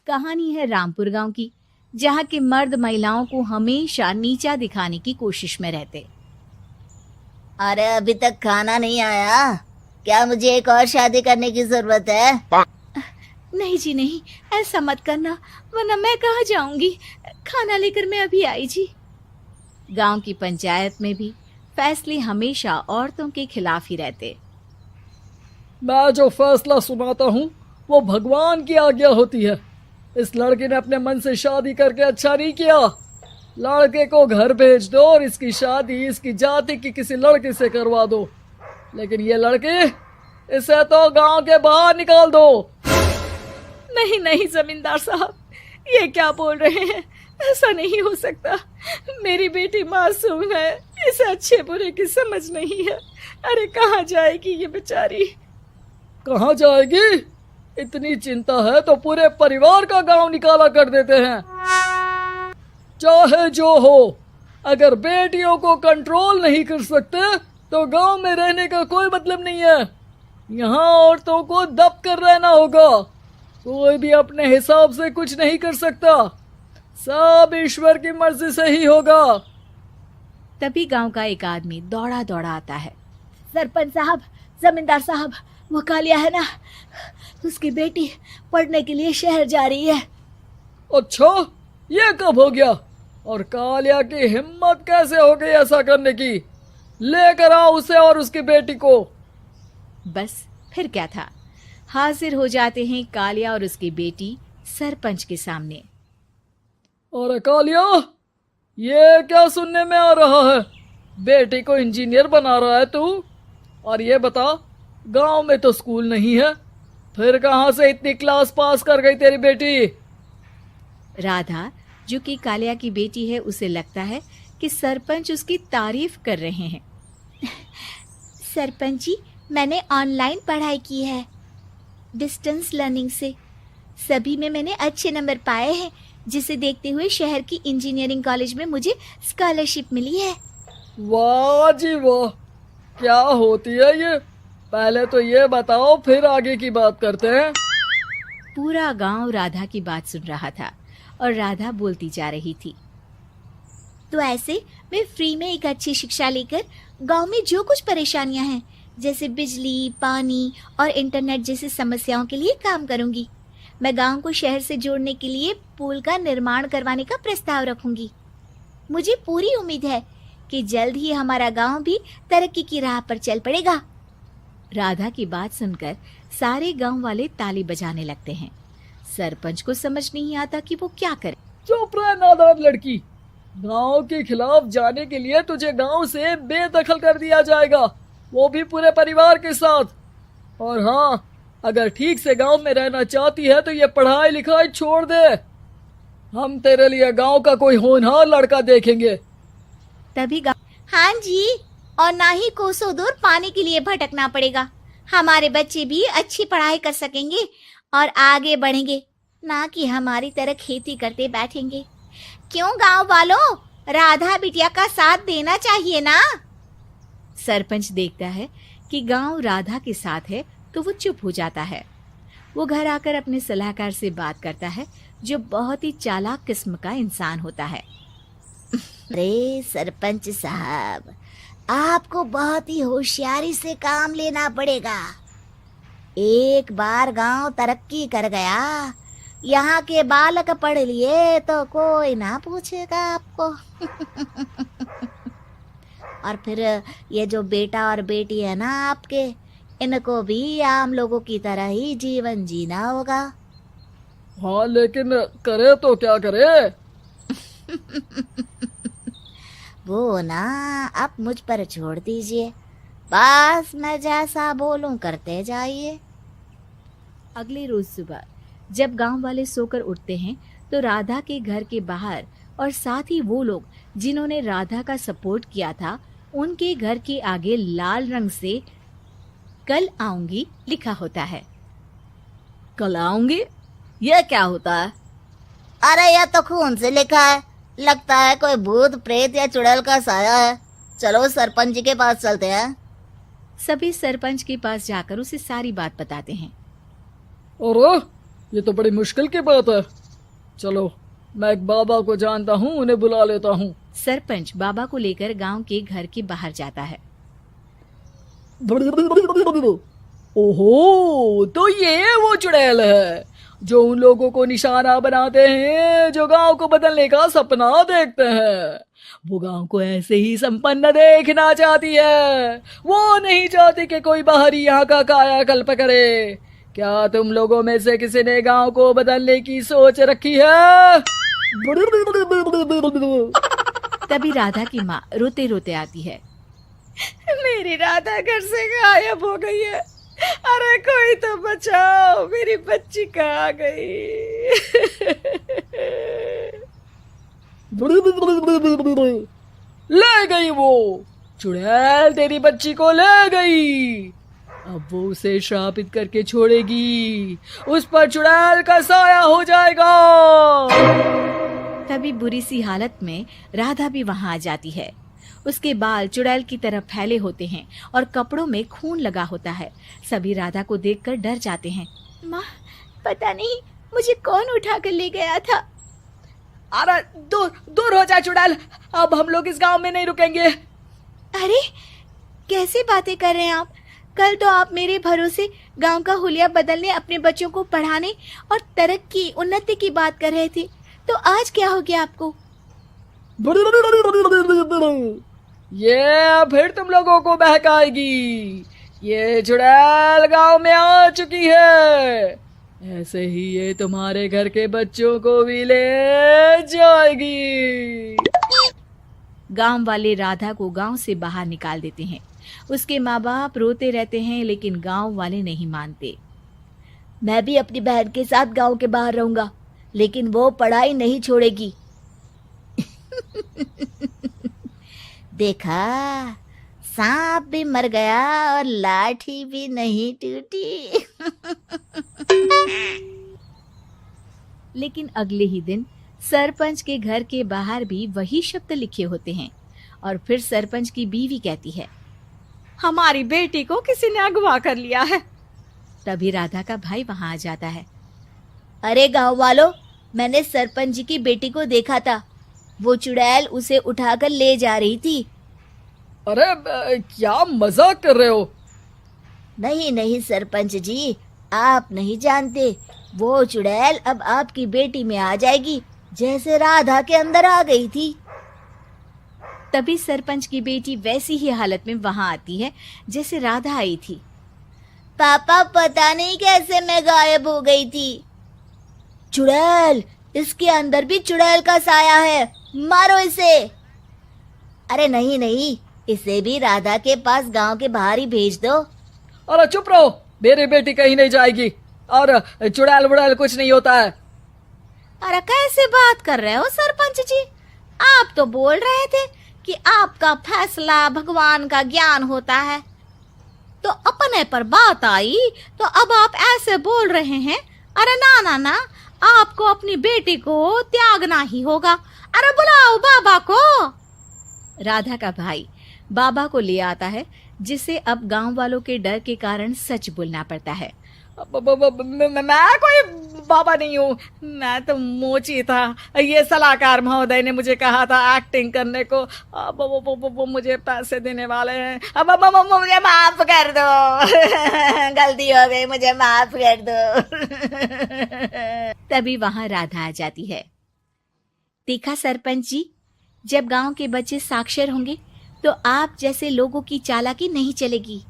कहानी है रामपुर गांव की, जहां के मर्द महिलाओं को हमेशा नीचा दिखाने की कोशिश में रहते। अरे अभी तक खाना नहीं आया, क्या मुझे एक और शादी करने की जरूरत है? नहीं जी नहीं, ऐसा मत करना, वरना मैं कहाँ जाऊंगी। खाना लेकर मैं अभी आई जी। गांव की पंचायत में भी फैसले हमेशा औरतों के खिलाफ ही रहते। मैं जो फैसला सुनाता हूँ वो भगवान की आज्ञा होती है। इस लड़के ने अपने मन से शादी करके अच्छा नहीं किया। लड़के को घर भेज दो और इसकी शादी इसकी जाति की किसी लड़के से करवा दो, लेकिन ये लड़की, इसे तो गांव के बाहर निकाल दो। नहीं नहीं जमींदार साहब, ये क्या बोल रहे हैं? ऐसा नहीं हो सकता। मेरी बेटी मासूम है, इसे अच्छे बुरे की समझ नहीं है। अरे कहाँ जाएगी ये बेचारी? कहाँ जाएगी? इतनी चिंता है तो पूरे परिवार का गांव निकाला कर देते हैं। चाहे जो हो, अगर बेटियों को कंट्रोल नहीं कर सकते तो गांव में रहने का कोई मतलब नहीं है। यहाँ औरतों को दब कर रहना होगा। कोई भी अपने हिसाब से कुछ नहीं कर सकता, सब ईश्वर की मर्जी से ही होगा। तभी गांव का एक आदमी दौड़ा दौड़ा आता है। सरपंच साहब, जमींदार साहब, वो कालिया है ना, उसकी बेटी पढ़ने के लिए शहर जा रही है। अच्छा, ये कब हो गया? और कालिया की हिम्मत कैसे हो गई ऐसा करने की? लेकर आओ उसे और उसकी बेटी को। बस फिर क्या था, हाजिर हो जाते हैं कालिया और उसकी बेटी सरपंच के सामने। अरे कालिया, ये क्या सुनने में आ रहा है? बेटी को इंजीनियर बना रहा है तू? और ये बता, गांव में तो स्कूल नहीं है, फिर कहां से इतनी क्लास पास कर गई तेरी बेटी? राधा, जो कि कालिया की बेटी है, उसे लगता है कि सरपंच उसकी तारीफ कर रहे हैं। सरपंच जी, मैंने ऑनलाइन पढ़ाई की है, डिस्टेंस लर्निंग से। सभी में मैंने अच्छे नंबर पाए हैं, जिसे देखते हुए शहर की इंजीनियरिंग कॉलेज में मुझे स्कॉलरशिप मिली है। वाह जी वाह, क्या होती है ये? पहले तो ये बताओ, फिर आगे की बात करते हैं। पूरा गांव राधा की बात सुन रहा था और राधा बोलती जा रही थी। तो ऐसे मैं फ्री में एक अच्छी शिक्षा लेकर गांव में जो कुछ परेशानियां हैं, जैसे बिजली, पानी और इंटरनेट जैसी समस्याओं के लिए काम करूंगी। मैं गांव को शहर से जोड़ने के लिए पुल का निर्माण करवाने का प्रस्ताव रखूंगी। मुझे पूरी उम्मीद है कि जल्द ही हमारा गांव भी तरक्की की राह पर चल पड़ेगा। राधा की बात सुनकर सारे गांव वाले ताली बजाने लगते हैं। सरपंच को समझ नहीं आता कि वो क्या करे। चुप रह नादान लड़की, गांव के खिलाफ जाने के लिए तुझे गांव से बेदखल कर दिया जाएगा, वो भी पूरे परिवार के साथ। और हाँ, अगर ठीक से गांव में रहना चाहती है तो ये पढ़ाई लिखाई छोड़ दे। हम तेरे लिए गांव का कोई होनहार लड़का देखेंगे। तभी हाँ जी, और ना ही कोसों दूर पानी के लिए भटकना पड़ेगा। हमारे बच्चे भी अच्छी पढ़ाई कर सकेंगे और आगे बढ़ेंगे, ना कि हमारी तरह खेती करते बैठेंगे। क्यों गांव वालों, राधा बिटिया का साथ देना चाहिए ना। सरपंच देखता है कि गांव राधा के साथ है तो वो चुप हो जाता है। वो घर आकर अपने सलाहकार से बात करता है, जो बहुत ही चालाक किस्म का इंसान होता है। अरे सरपंच साहब, आपको बहुत ही होशियारी से काम लेना पड़ेगा। एक बार गांव तरक्की कर गया, यहाँ के बालक पढ़ लिए तो कोई ना पूछेगा आपको। और फिर ये जो बेटा और बेटी है ना आपके, इनको भी आम लोगों की तरह ही जीवन जीना होगा। हाँ, लेकिन करे तो क्या करे? वो ना आप मुझ पर छोड़ दीजिए, बस मैं जैसा बोलूं करते जाइए। अगले रोज सुबह जब गांव वाले सोकर उठते हैं तो राधा के घर के बाहर और साथ ही वो लोग जिन्होंने राधा का सपोर्ट किया था, उनके घर के आगे लाल रंग से कल आऊंगी लिखा होता है। कल आऊंगी, ये क्या होता है? अरे यह तो खून से लिखा है, लगता है कोई भूत प्रेत या चुड़ैल का साया है। चलो सरपंच जी के पास चलते हैं। सभी सरपंच के पास जाकर उसे सारी बात बताते हैं। और ये तो बड़ी मुश्किल की बात है। चलो, मैं एक बाबा को जानता हूँ, उन्हें बुला लेता हूँ। सरपंच बाबा को लेकर गांव के घर के बाहर जाता है। ओहो, तो ये वो चुड़ैल है जो उन लोगों को निशाना बनाते हैं जो गांव को बदलने का सपना देखते हैं। वो गांव को ऐसे ही संपन्न देखना चाहती है। वो नहीं चाहती कि कोई बाहरी यहाँ का कायाकल्प करे। क्या तुम लोगों में से किसी ने गांव को बदलने की सोच रखी है? तभी राधा की माँ रोते रोते आती है। मेरी राधा घर से गायब हो गई है। अरे कोई तो बचाओ, मेरी बच्ची कहाँ गई? ले गई वो चुड़ैल, तेरी बच्ची को ले गई। अब वो उसे श्रापित करके छोड़ेगी, उस पर चुड़ैल का साया हो जाएगा। तभी बुरी सी हालत में राधा भी वहां आ जाती है। उसके बाल चुड़ैल की तरह फैले होते हैं और कपड़ों में खून लगा होता है। सभी राधा को देखकर डर जाते हैं। माँ, पता नहीं मुझे कौन उठा कर ले गया था। अरे दूर दूर हो जा चुड़ैल, अब हम लोग इस गांव में नहीं रुकेंगे। अरे कैसी बातें कर रहे हैं आप? कल तो आप मेरे भरोसे गांव का हुलिया बदलने, अपने बच्चों को पढ़ाने और तरक्की उन्नति की बात कर रहे थे, तो आज क्या हो गया आपको? ये फिर तुम लोगों को बहकाएगी। ये चुड़ैल गांव में आ चुकी है, ऐसे ही ये तुम्हारे घर के बच्चों को भी ले जाएगी। गांव वाले राधा को गांव से बाहर निकाल देते हैं। उसके माँ बाप रोते रहते हैं, लेकिन गांव वाले नहीं मानते। मैं भी अपनी बहन के साथ गांव के बाहर रहूंगा, लेकिन वो पढ़ाई नहीं छोड़ेगी। देखा, सांप भी मर गया और लाठी भी नहीं टूटी। लेकिन अगले ही दिन सरपंच के घर के बाहर भी वही शब्द लिखे होते हैं। और फिर सरपंच की बीवी कहती है, हमारी बेटी को किसी ने अगवा कर लिया है। तभी राधा का भाई वहां आ जाता है। अरे गांव वालों, मैंने सरपंच जी की बेटी को देखा था। वो चुड़ैल उसे उठाकर ले जा रही थी। अरे क्या मजाक कर रहे हो? नहीं नहीं सरपंच जी, आप नहीं जानते। वो चुड़ैल अब आपकी बेटी में आ जाएगी, जैसे राधा के अंदर आ गई थी। तभी सरपंच की बेटी वैसी ही हालत में वहां आती है जैसे राधा आई थी। पापा, पता नहीं कैसे मैं गायब हो गई थी। चुड़ैल, इसके अंदर भी चुड़ैल का साया है, मारो इसे। अरे नहीं नहीं, इसे भी राधा के पास गांव के बाहर ही भेज दो। अरे चुप रहो, मेरी बेटी कहीं नहीं जाएगी और चुड़ैल बुड़ैल कुछ नहीं होता है। अरे कैसे बात कर रहे हो सरपंच जी? आप तो बोल रहे थे कि आपका फैसला भगवान का ज्ञान होता है, तो अपने पर बात आई तो अब आप ऐसे बोल रहे हैं। अरे ना ना ना, आपको अपनी बेटी को त्यागना ही होगा। अरे बुलाओ बाबा को। राधा का भाई बाबा को ले आता है, जिसे अब गांव वालों के डर के कारण सच बोलना पड़ता है। मैं कोई बाबा नहीं हूँ, मैं तो मोची था। ये सलाहकार महोदय ने मुझे कहा था एक्टिंग करने को। अब वो मुझे पैसे देने वाले हैं। अब मुझे माफ कर दो। गलती हो गई, मुझे माफ कर दो। तभी वहां राधा आ जाती है। देखा सरपंच जी, जब गांव के बच्चे साक्षर होंगे तो आप जैसे लोगों की चालाकी नहीं चलेगी।